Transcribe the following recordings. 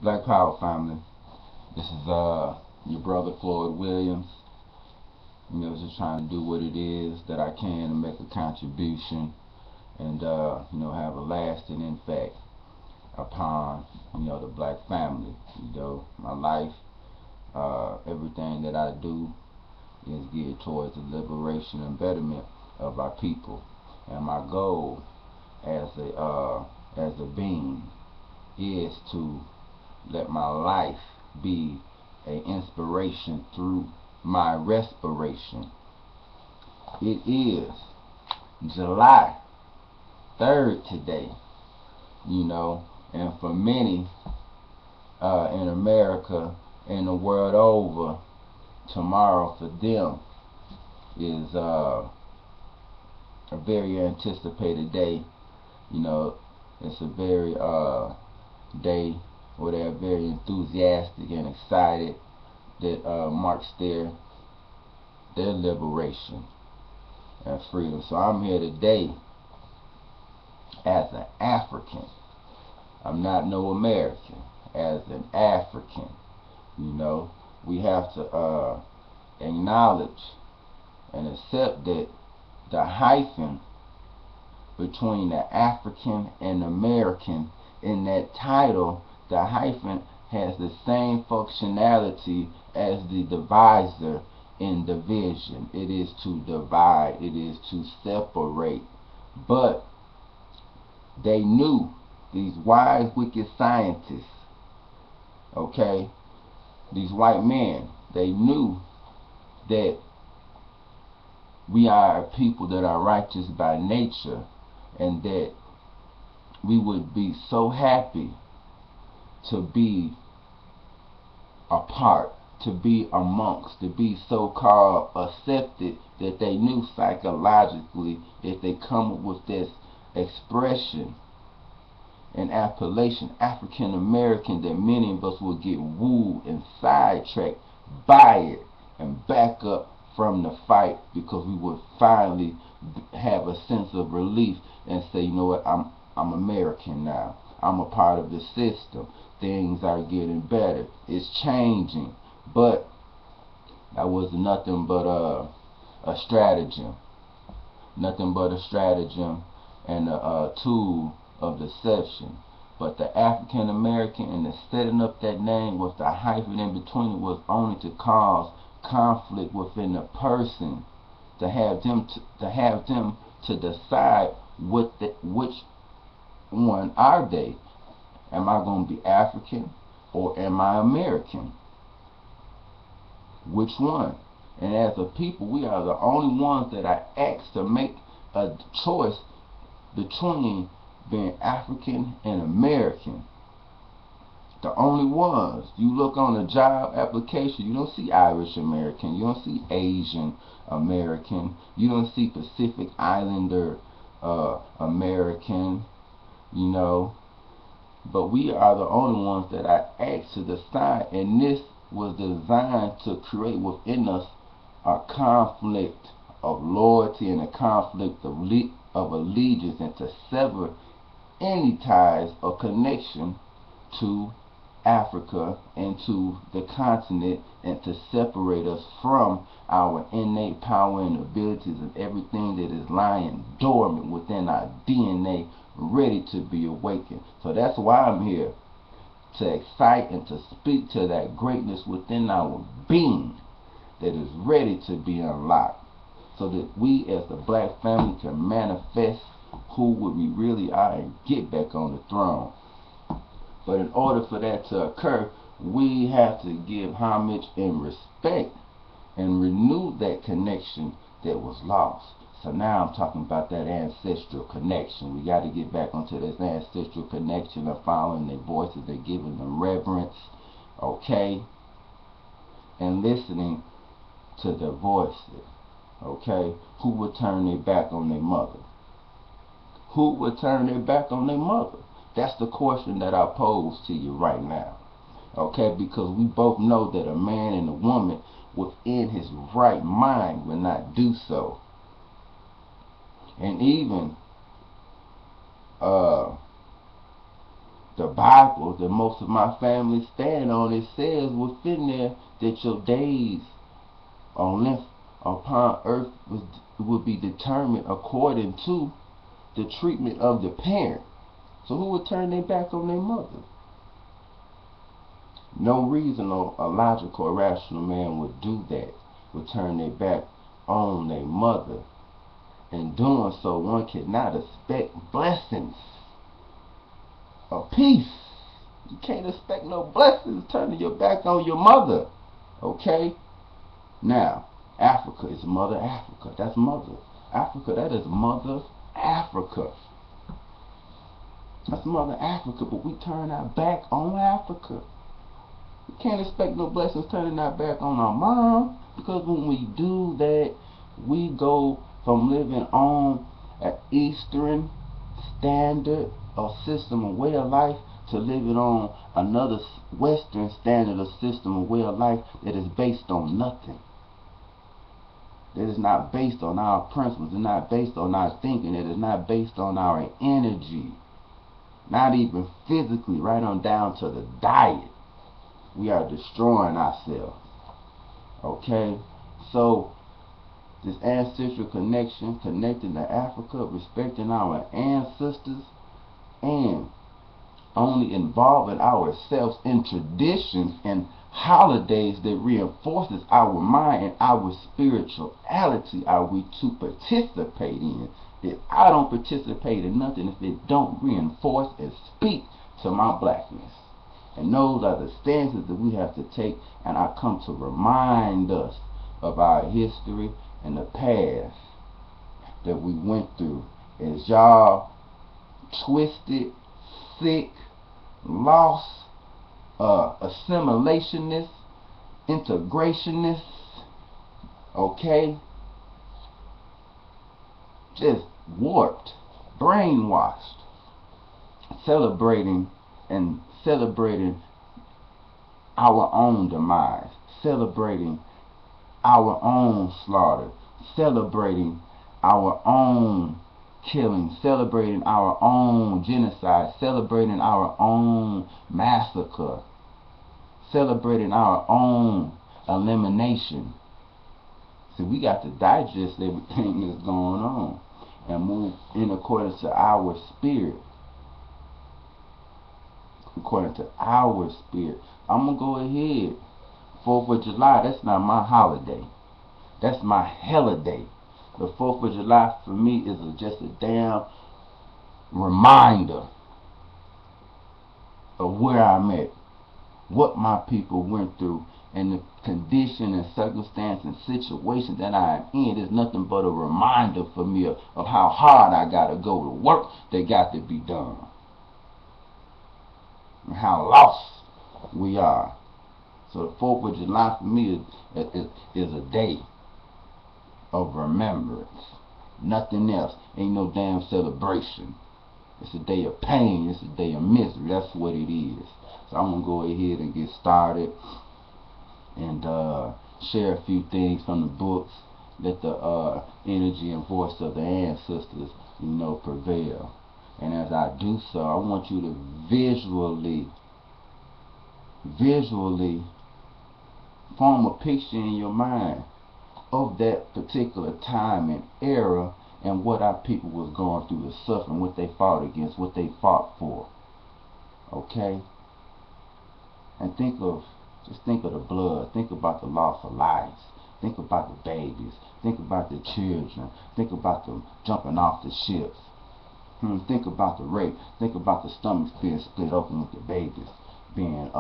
Black Power family. This is your brother Floyd Williams. Just trying to do what it is that I can to make a contribution and have a lasting impact upon the black family. My life, everything that I do is geared towards the liberation and betterment of our people. And my goal as a being is to let my life be an inspiration through my respiration. It is July 3rd today, and for many in America and the world over, tomorrow for them is a very anticipated day. It's a very day where they're very enthusiastic and excited that marks their liberation and freedom. So I'm here today as an African. I'm not no American. As an African, we have to acknowledge and accept that the hyphen between the African and American in that title, the hyphen has the same functionality as the divisor in division. It is to divide, it is to separate. But they knew, these wise, wicked scientists, these white men, they knew that we are a people that are righteous by nature, and that we would be so happy to be a part, to be amongst, to be so-called accepted, that they knew psychologically if they come up with this expression and appellation, African American, that many of us will get wooed and sidetracked by it and back up from the fight, because we would finally have a sense of relief and say, you know what, I'm American now. I'm a part of the system. Things are getting better. It's changing. But that was nothing but a stratagem. Nothing but a stratagem and a tool of deception. But the African American, and the setting up that name with the hyphen in between it, was only to cause conflict within the person, to have them to decide which one are they. Am I going to be African or am I American? Which one? And as a people, we are the only ones that are asked to make a choice between being African and American. The only ones. You look on a job application, you don't see Irish American, you don't see Asian American, you don't see Pacific Islander American, but we are the only ones that are asked to decide, and this was designed to create within us a conflict of loyalty and a conflict of allegiance, and to sever any ties or connection to Africa and to the continent, and to separate us from our innate power and abilities and everything that is lying dormant within our DNA, ready to be awakened. So that's why I'm here, to excite and to speak to that greatness within our being that is ready to be unlocked, so that we as the black family can manifest who we really are and get back on the throne. But in order for that to occur, we have to give homage and respect and renew that connection that was lost. So now I'm talking about that ancestral connection. We got to get back onto this ancestral connection of following their voices and giving them reverence, and listening to their voices, Who would turn their back on their mother? Who would turn their back on their mother? That's the question that I pose to you right now, because we both know that a man and a woman within his right mind will not do so. And even The Bible that most of my family stand on, it says within there that your days on length upon earth would be determined according to the treatment of the parent. So who would turn their back on their mother? No reasonable, a logical, rational man would do that, would turn their back on their mother. In doing so, one cannot expect blessings or peace. You can't expect no blessings turning your back on your mother. Okay? Now, Africa is Mother Africa. That's Mother Africa. That is Mother Africa. That's Mother Africa, but we turn our back on Africa. We can't expect no blessings turning our back on our mom, because when we do that, we go from living on an Eastern standard or system of way of life to living on another Western standard or system of way of life that is based on nothing. That is not based on our principles. It's not based on our thinking. It is not based on our energy. Not even physically, right on down to the diet. We are destroying ourselves. Okay? So, this ancestral connection, connecting to Africa, respecting our ancestors, and only involving ourselves in traditions and holidays that reinforces our mind and our spirituality are we to participate in. If I don't participate in nothing, if it don't reinforce and speak to my blackness. And those are the stances that we have to take, and I come to remind us of our history and the past that we went through. As y'all twisted, sick, lost, assimilationists, integrationists, okay, just warped, brainwashed, celebrating our own demise, celebrating our own slaughter, celebrating our own killing, celebrating our own genocide, celebrating our own massacre, celebrating our own elimination. See, we got to digest everything that's going on and move in accordance to our spirit. According to our spirit. I'm going to go ahead. 4th of July, that's not my holiday. That's my holiday. The 4th of July for me is just a damn reminder of where I'm at, what my people went through, and the condition and circumstance and situation that I am in is nothing but a reminder for me of how hard I got to go to work that got to be done. And how lost we are. So the 4th of July for me is a day of remembrance. Nothing else. Ain't no damn celebration. It's a day of pain. It's a day of misery. That's what it is. So I'm going to go ahead and get started and share a few things from the books. Let the energy and voice of the ancestors, prevail. And as I do so, I want you to visually form a picture in your mind of that particular time and era and what our people was going through, the suffering, what they fought against, what they fought for. Okay? And just think of the blood. Think about the loss of lives. Think about the babies. Think about the children. Think about them jumping off the ships. Think about the rape. Think about the stomachs being split open with the babies being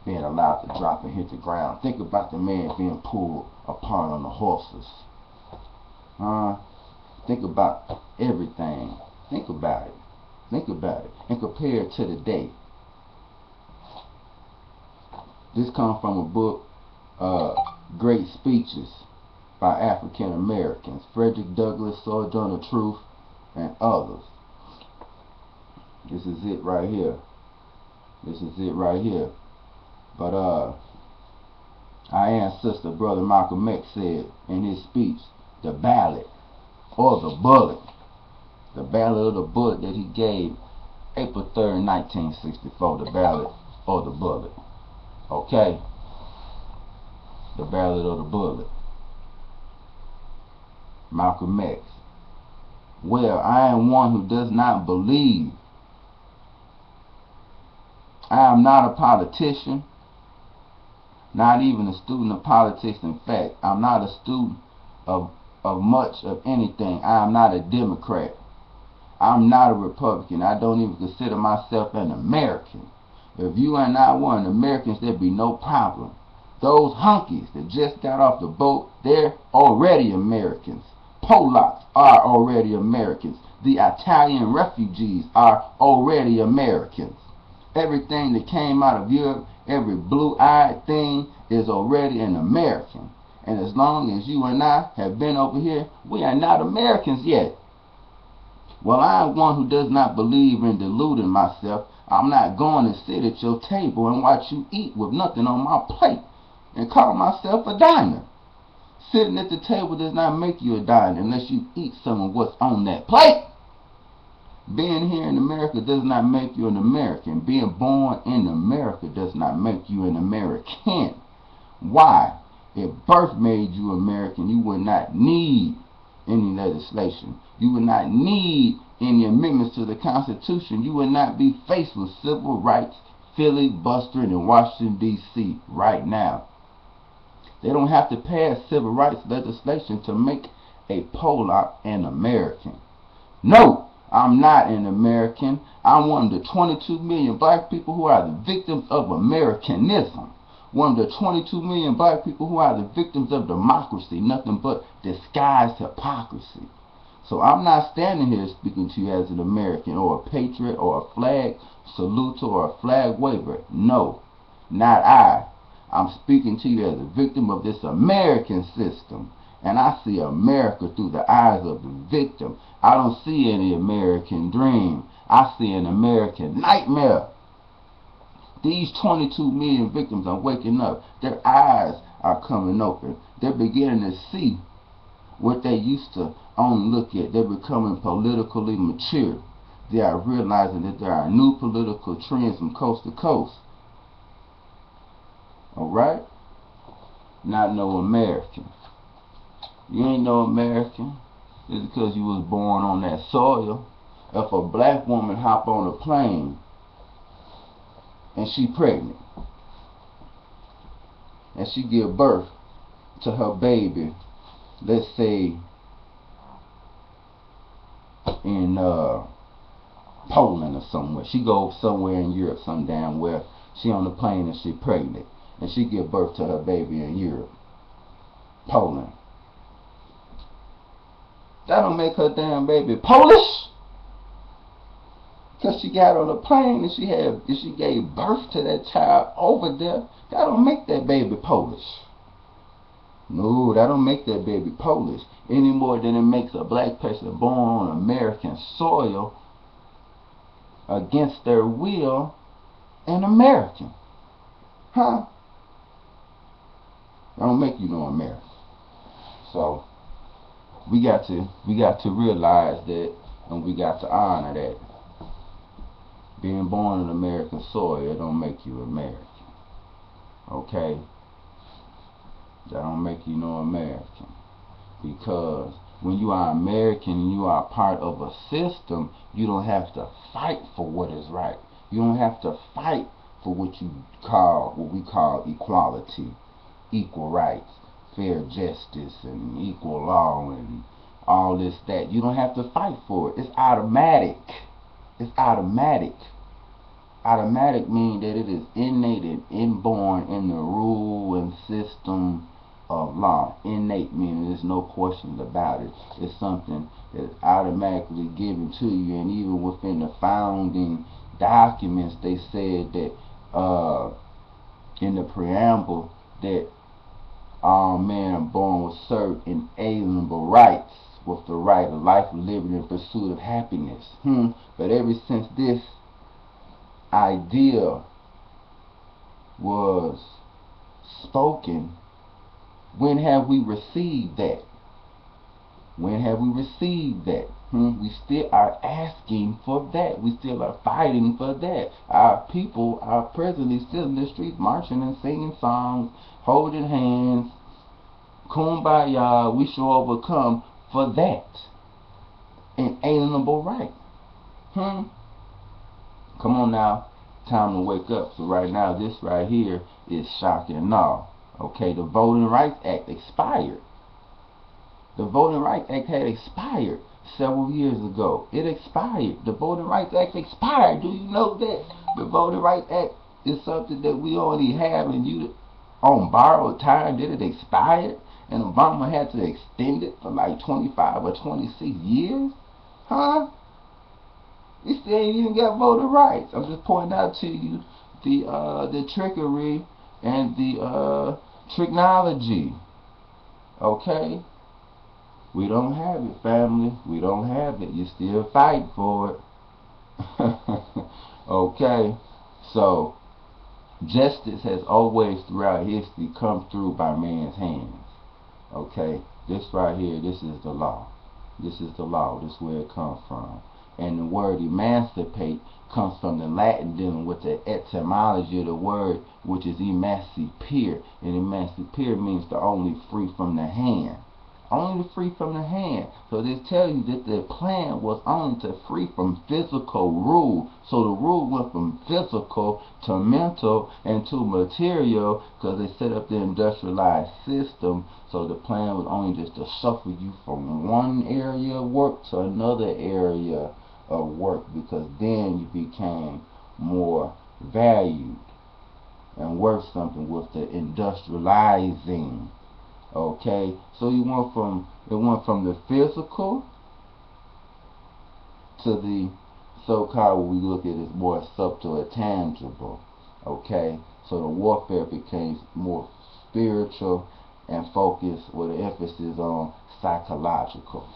allowed to drop and hit the ground. Think about the man being pulled apart on the horses. Think about everything. Think about it. Think about it. And compare it to the day. This comes from a book, Great Speeches by African Americans. Frederick Douglass, Sojourner Truth, and others. This is it right here. This is it right here. But our ancestor, Brother Malcolm X, said in his speech, the ballot or the bullet, the ballot or the bullet that he gave April 3rd, 1964, the ballot or the bullet. Okay? The ballot or the bullet. Malcolm X. Well, I am one who does not believe. I am not a politician, not even a student of politics. In fact, I'm not a student of much of anything. I am not a Democrat. I'm not a Republican. I don't even consider myself an American. If you and I weren't Americans, there'd be no problem. Those hunkies that just got off the boat, they're already Americans. Polacks are already Americans. The Italian refugees are already Americans. Everything that came out of Europe, every blue-eyed thing is already an American. And as long as you and I have been over here, we are not Americans yet. Well, I am one who does not believe in deluding myself. I'm not going to sit at your table and watch you eat with nothing on my plate and call myself a diner. Sitting at the table does not make you a diner unless you eat some of what's on that plate. Being here in America does not make you an American. Being born in America does not make you an American. Why? If birth made you American, you would not need any legislation. You would not need any amendments to the Constitution. You would not be faced with civil rights filibustering in Washington, D.C. right now. They don't have to pass civil rights legislation to make a Polack an American. No, I'm not an American. I'm one of the 22 million black people who are the victims of Americanism. One of the 22 million black people who are the victims of democracy, nothing but disguised hypocrisy. So I'm not standing here speaking to you as an American or a patriot or a flag saluter or a flag waver. No, not I. I'm speaking to you as a victim of this American system. And I see America through the eyes of the victim. I don't see any American dream. I see an American nightmare. These 22 million victims are waking up. Their eyes are coming open. They're beginning to see what they used to only look at. They're becoming politically mature. They are realizing that there are new political trends from coast to coast. Alright? Not no American. You ain't no American. It's because you was born on that soil. If a black woman hop on a plane and she pregnant and she give birth to her baby, let's say in Poland or somewhere. She goes somewhere in Europe, some damn where. She on the plane and she pregnant and she give birth to her baby in Europe, Poland. That don't make her damn baby Polish. Because she got on a plane and she gave birth to that child over there. That don't make that baby Polish. No, that don't make that baby Polish any more than it makes a black person born on American soil against their will an American. Huh? That don't make you no American. So we got to realize that, and we got to honor that. Being born on American soil, it don't make you American. Okay? That don't make you no American. Because when you are American and you are part of a system, you don't have to fight for what is right. You don't have to fight for what we call equality, equal rights, fair justice, and equal law, and all this, that. You don't have to fight for it. It's automatic. It's automatic. Automatic means that it is innate and inborn in the rule and system of law. Innate meaning there's no questions about it. It's something that's automatically given to you. And even within the founding documents, they said that in the preamble that all men are born with certain inalienable rights, with the right of life, liberty, and pursuit of happiness. But ever since this idea was spoken, when have we received that? When have we received that? We still are asking for that. We still are fighting for that. Our people are presently still in the streets marching and singing songs, holding hands, kumbaya, we shall overcome for that inalienable right. Come on now, time to wake up. So right now, this right here is shock and awe. Okay, the Voting Rights Act expired. The Voting Rights Act had expired several years ago. It expired. The Voting Rights Act expired. Do you know that? The Voting Rights Act is something that we only have, and you on borrowed time did it expire, and Obama had to extend it for like 25 or 26 years? We still ain't even got voting rights. I'm just pointing out to you the trickery and the technology. Okay? We don't have it, family. We don't have it. You still fight for it. Okay? So, justice has always throughout history come through by man's hands. Okay? This right here, this is the law. This is the law. This is where it comes from. And the word emancipate comes from the Latin dealing with the etymology of the word, which is emancipare. And emancipare means to only free from the hand. Only to free from the hand. So this tells you that the plan was only to free from physical rule. So the rule went from physical to mental and to material, because they set up the industrialized system. So the plan was only just to shuffle you from one area of work to another area of work, because then you became more valued and worth something with the industrializing. Okay, so it went from the physical to the so-called, what we look at as more subtle or tangible. Okay, so the warfare became more spiritual and focused with an emphasis on psychological.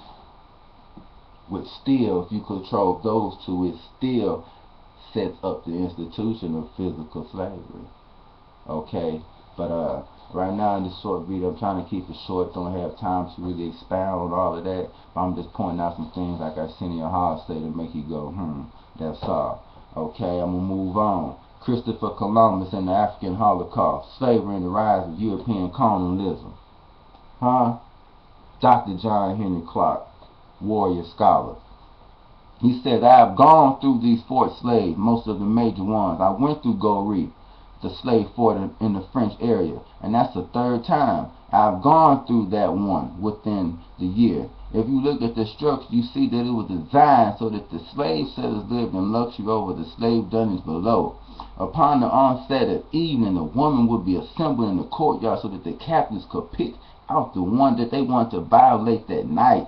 Which still, if you control those two, it still sets up the institution of physical slavery. Okay, but right now in this short video, I'm trying to keep it short. Don't have time to really expound on all of that. But I'm just pointing out some things like Arsenio Hall say to make you go, that's all. Okay, I'm gonna move on. Christopher Columbus and the African Holocaust, slavery and the rise of European colonialism. Dr. John Henry Clark, warrior scholar. He said, I have gone through these forts slaves, most of the major ones. I went through Goree, the slave fort in the French area, and that's the third time I've gone through that one within the year. If you look at the structure, you see that it was designed so that the slave settlers lived in luxury over the slave dungeons below. Upon the onset of evening, the women would be assembled in the courtyard so that the captains could pick out the one that they wanted to violate that night.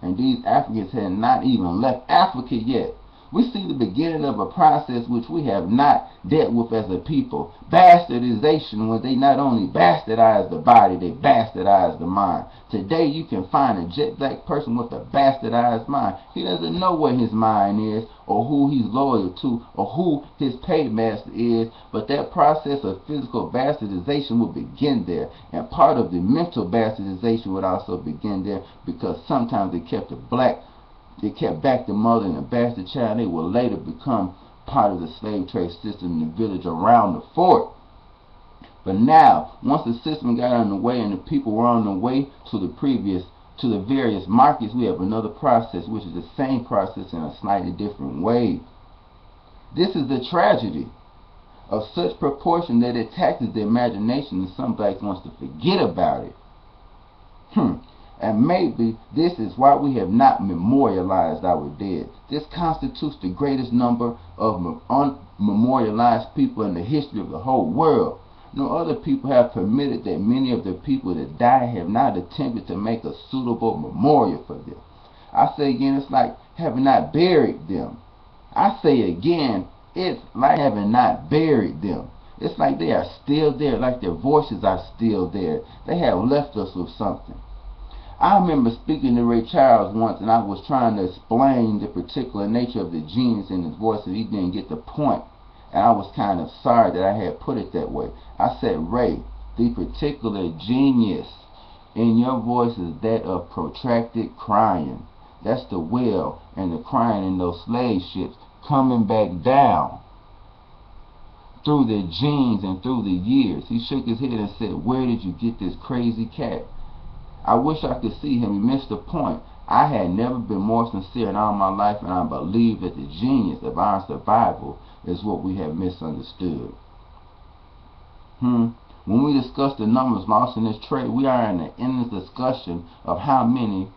And these Africans had not even left Africa yet. We see the beginning of a process which we have not dealt with as a people. Bastardization, where they not only bastardize the body, they bastardize the mind. Today you can find a jet black person with a bastardized mind. He doesn't know where his mind is, or who he's loyal to, or who his paymaster is, but that process of physical bastardization will begin there. And part of the mental bastardization would also begin there, because sometimes they kept back the mother and the bastard child. They will later become part of the slave trade system in the village around the fort. But now, once the system got on the way and the people were on the way to the various markets, we have another process, which is the same process in a slightly different way. This is the tragedy of such proportion that it taxes the imagination, and some blacks wants to forget about it. And maybe this is why we have not memorialized our dead. This constitutes the greatest number of unmemorialized people in the history of the whole world. No other people have permitted that many of the people that died have not attempted to make a suitable memorial for them. I say again, it's like having not buried them. I say again, it's like having not buried them. It's like they are still there, like their voices are still there. They have left us with something. I remember speaking to Ray Charles once, and I was trying to explain the particular nature of the genius in his voice, and he didn't get the point. And I was kind of sorry that I had put it that way. I said, Ray, the particular genius in your voice is that of protracted crying. That's the wail and the crying in those slave ships coming back down through the genes and through the years. He shook his head and said, "Where did you get this crazy cat?" I wish I could see him. He missed the point. I had never been more sincere in all my life, and I believe that the genius of our survival is what we have misunderstood. When we discuss the numbers lost in this trade, we are in an endless discussion of how many,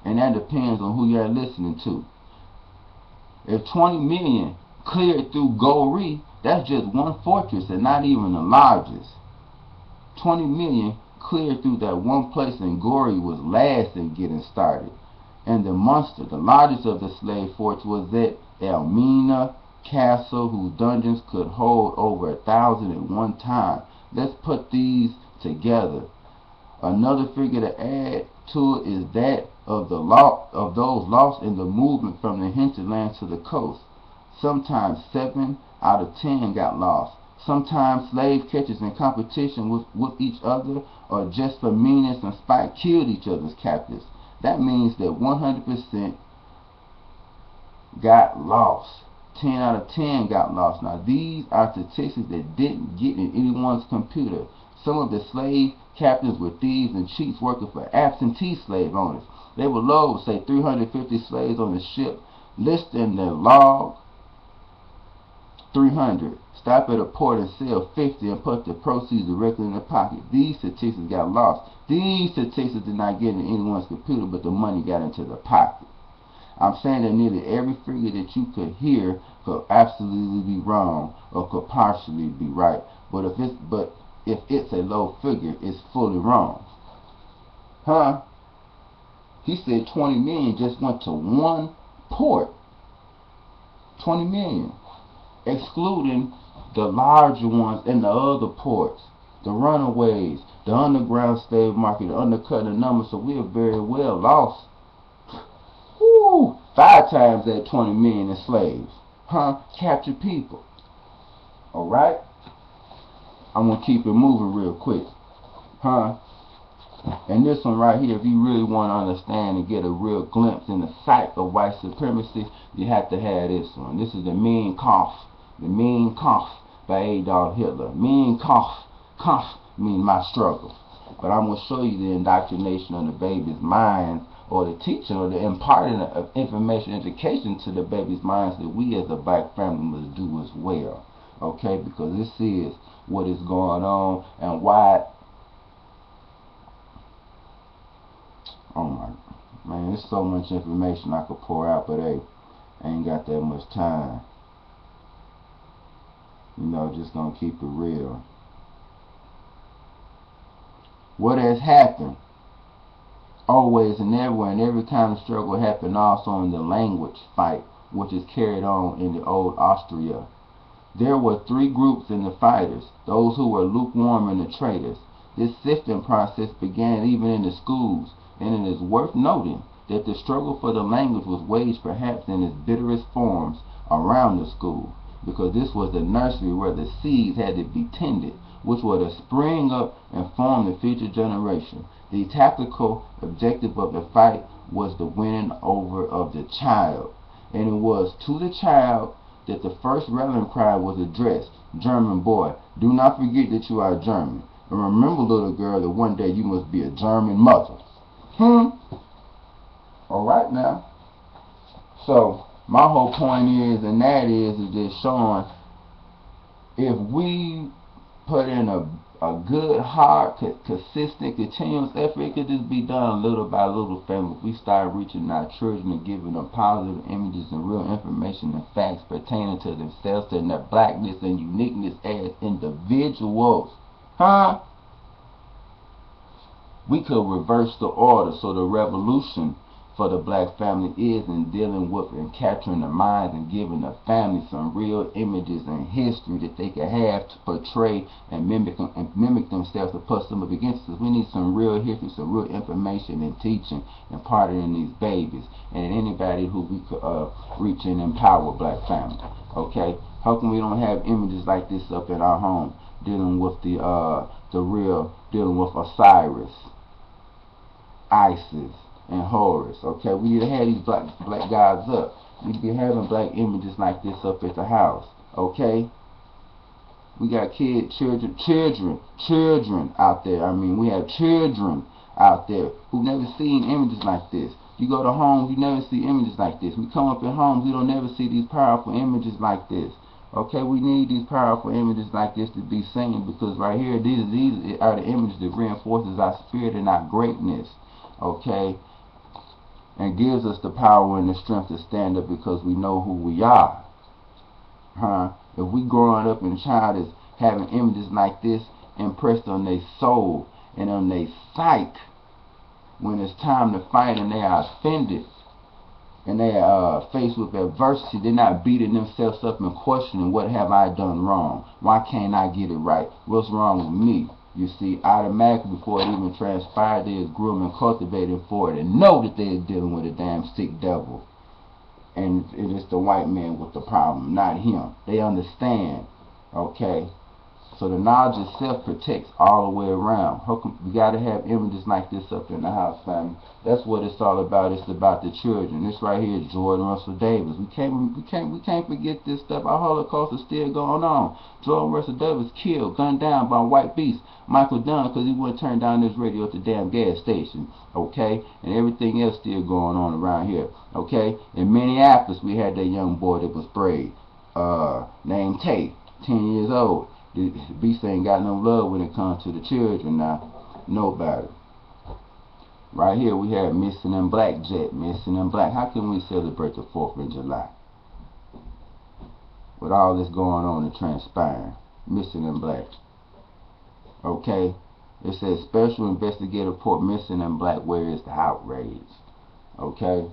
and that depends on who you're listening to. If 20 million cleared through Goree, that's just one fortress and not even the largest. 20 million cleared through that one place, and Goree was last in getting started. And the monster, the largest of the slave forts, was at Elmina Castle, whose dungeons could hold over 1,000 at one time. Let's put these together. Another figure to add to it is that of those lost in the movement from the hinterlands to the coast. Sometimes 7 out of 10 got lost. Sometimes slave catchers in competition with each other, or just for meanness and spite, killed each other's captives. That means that 100% got lost. 10 out of 10 got lost. Now, these are statistics that didn't get in anyone's computer. Some of the slave captains were thieves and cheats working for absentee slave owners. They would load, say, 350 slaves on the ship, list in their log 300, stop at a port and sell 50 and put the proceeds directly in their pocket. These statistics got lost. These statistics did not get in anyone's computer, but the money got into the pocket. I'm saying that nearly every figure that you could hear could absolutely be wrong or could partially be right. But if it's a low figure, it's fully wrong. He said 20 million just went to one port. 20 million. Excluding the larger ones in the other ports. The Runaways, the underground slave market, undercutting the numbers, so we are very well lost. 5 times that 20 million in slaves. Captured people. Alright? I'm going to keep it moving real quick. And this one right here, if you really want to understand and get a real glimpse in the sight of white supremacy, you have to have this one. This is the Mein Kampf. The Mein Kampf by Adolf Hitler. Mein Kampf. Kampf means my struggle. But I'm going to show you the indoctrination of the baby's mind, or the teaching, or the imparting of information, education to the baby's minds that we as a black family must do as well. Okay? Because this is what is going on and why. Oh my man, there's so much information I could pour out, but hey, I ain't got that much time. You know, just gonna keep it real. What has happened always and everywhere, and every kind of struggle happened also in the language fight, which is carried on in the old Austria. There were 3 groups in the fighters: those who were lukewarm and the traitors. This sifting process began even in the schools, and it is worth noting that the struggle for the language was waged perhaps in its bitterest forms around the school, because this was the nursery where the seeds had to be tended, which were to spring up and form the future generation. The tactical objective of the fight was the winning over of the child, and it was to the child that the first rallying cry was addressed: German boy, do not forget that you are German, and remember, little girl, that one day you must be a German mother. Alright now. So my whole point is, and that is just showing, if we put in a good, hard, consistent, continuous effort, it could just be done little by little, family. If we start reaching our children and giving them positive images and real information and facts pertaining to themselves and their blackness and uniqueness as individuals, we could reverse the order. So the revolution for the black family is in dealing with and capturing the minds and giving the family some real images and history that they can have to portray and mimic themselves to put some against us. We need some real history, some real information and teaching imparted in these babies and anybody who we could reach and empower black family. Okay? How come we don't have images like this up in our home, dealing with dealing with Osiris, Isis, and horrors. Okay, we need to have these black guys up. We need to be having black images like this up at the house. Okay, we got children out there. I mean, we have children out there who never seen images like this. You go to homes, you never see images like this. We come up in homes, we don't never see these powerful images like this. Okay, we need these powerful images like this to be seen, because right here, these are the images that reinforces our spirit and our greatness. Okay, and gives us the power and the strength to stand up because we know who we are. If we growing up in a child is having images like this impressed on their soul and on their psyche, when it's time to fight and they are offended and they are faced with adversity, they're not beating themselves up and questioning, what have I done wrong? Why can't I get it right? What's wrong with me? You see, automatically before it even transpired, they is groomed and cultivated for it and know that they are dealing with a damn sick devil. And it is the white man with the problem, not him. They understand, okay? So the knowledge itself protects all the way around. We got to have images like this up in the house, family. That's what it's all about. It's about the children. This right here is Jordan Russell Davis. We can't forget this stuff. Our Holocaust is still going on. Jordan Russell Davis killed, gunned down by white beasts. Michael Dunn, because he wouldn't turn down his radio at the damn gas station. Okay, and everything else still going on around here. Okay, in Minneapolis we had that young boy that was sprayed, named Tate, 10 years old. The beast ain't got no love when it comes to the children now. Nobody. Right here we have Missing in Black Jet. Missing in Black. How can we celebrate the 4th of July with all this going on and transpiring? Missing in Black. Okay. It says special investigator report missing in Black. Where is the outrage? Okay.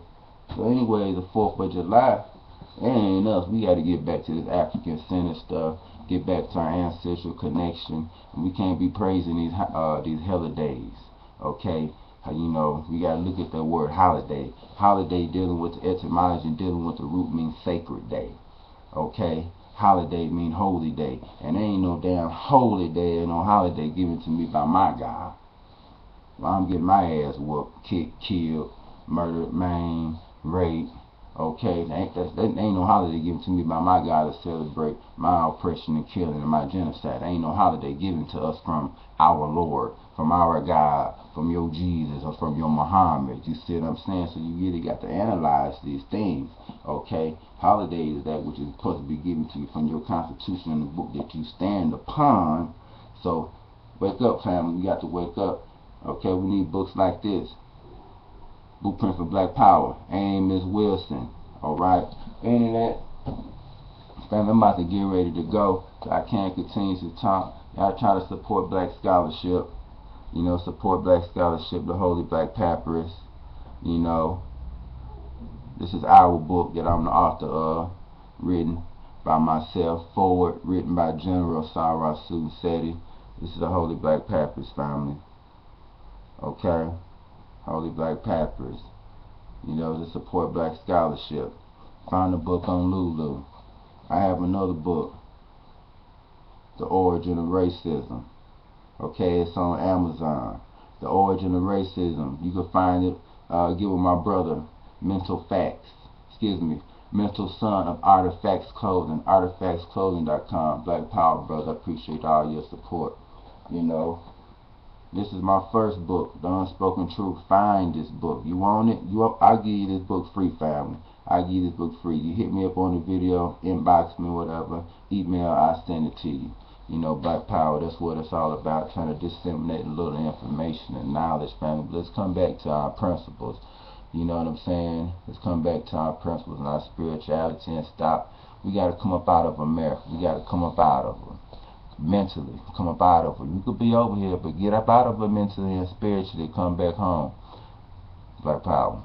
So anyway, the 4th of July, it ain't us. We got to get back to this African centered stuff. Get back to our ancestral connection. And we can't be praising these holidays. Okay. You know, we got to look at that word holiday. Holiday dealing with the etymology and dealing with the root means sacred day. Okay. Holiday mean holy day. And there ain't no damn holy day and no holiday given to me by my God. Well, I'm getting my ass whooped, kicked, killed, murdered, maimed, raped. Okay, that ain't no holiday given to me by my God to celebrate my oppression and killing and my genocide. Ain't no holiday given to us from our Lord, from our God, from your Jesus, or from your Muhammad. You see what I'm saying? So you really got to analyze these things. Okay, holiday is that which is supposed to be given to you from your Constitution and the book that you stand upon. So wake up, family. We got to wake up. Okay, we need books like this. Blueprint for Black Power, and Miss Wilson. Alright, internet family, I'm about to get ready to go, so I can't continue to talk. Y'all try to support black scholarship, you know, support black scholarship, the Holy Black Papyrus. You know, this is our book that I'm the author of, written by myself, forward written by General Sarah Seti. This is the Holy Black Papyrus, family. Okay, Holy Black Papyrus. You know, to support black scholarship. Find a book on Lulu. I have another book, The Origin of Racism. Okay, it's on Amazon. The Origin of Racism. You can find it, get with my brother, Mental Son of Artifacts Clothing, artifactsclothing.com. Black Power, brother. I appreciate all your support. You know, this is my first book, The Unspoken Truth. Find this book. You want it? I'll give you this book free, family. I'll give you this book free. You hit me up on the video, inbox me, whatever, email, I'll send it to you. You know, Black Power, that's what it's all about, trying to disseminate a little information and knowledge, family. But let's come back to our principles. You know what I'm saying? Let's come back to our principles and our spirituality and stop. We got to come up out of America. We got to come up out of it. Mentally, come up out of it. You could be over here, but get up out of it mentally and spiritually. Come back home. Black Power.